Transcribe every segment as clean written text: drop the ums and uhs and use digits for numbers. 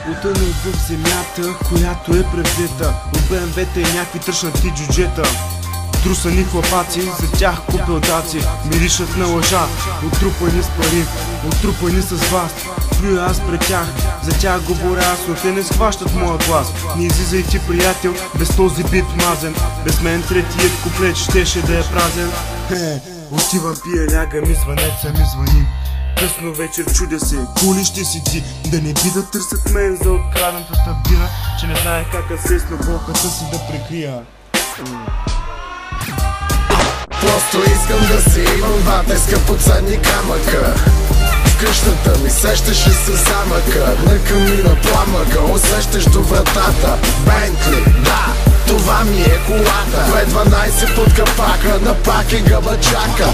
Потънал в земята, която е превзета от БМВ-та и някакви тръщнати джуджета. Трусани хлапаци, за тях купил даци, миришат на лъжа, отрупани с пари, отрупани с вас. Плюя аз пред тях, за тях говоря аз, но те не схващат моя глас. Не излизай ти, приятел, без този бит мазен. Без мен третият куплет щеше да е празен. Отивам, пия, лягам и звънеца ми звъни. Късно вечер чудя се, коли ще си ти, да не би да търсят мен за откраднатата бира, че не знае как се с болката си да прикрия. Просто искам да си имам двата скъпоценни камъка. В къщата ми сещаше се замъка, на камина пламъка, усещаш до вратата. Бентли, да, това ми е колата. 212 под капака, на пакинга ма чака.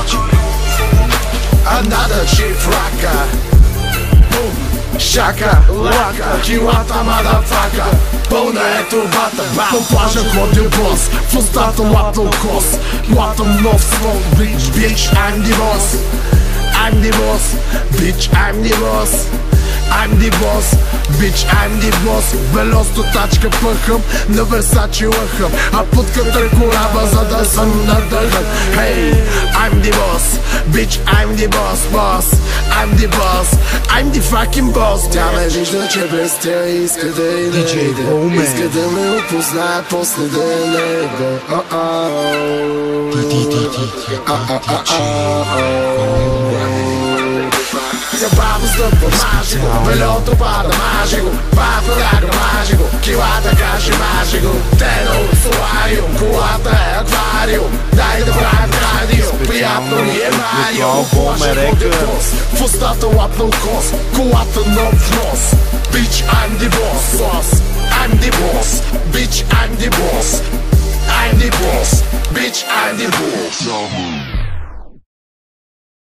Another chief rocker. Boom, шака, лака, килата, мадафака. Пълна е турбата, по плажа ходил бос, в устата лапнал кос. Лапам нов свол, bitch, I'm the boss. I'm the boss, bitch, I'm the boss. I'm the boss, bitch, I'm the boss. Велосто тачка пъхам, на Версачи лъхам, а путката кораба, за да съм надъхан. Hey, I'm the boss, bitch, I'm the boss, boss. I'm the boss, I'm the fucking boss. Тя ме вижда, че без тя иска да иде, иска да ме опознае, после да е нега. Забавно стъпва, мажи го, белото пада, мажи го. Бафа ляга, мажи го, килата каже, мажи го. Тено от солариум, колата е аквариум. Дай да правим радио, приятно ми е Марио. Плажа ходил бос, в устата лапнал кос, колата нов нос. Bitch, I'm the boss, boss. I'm the boss, bitch, I'm the boss. I'm the boss, bitch, I'm the boss.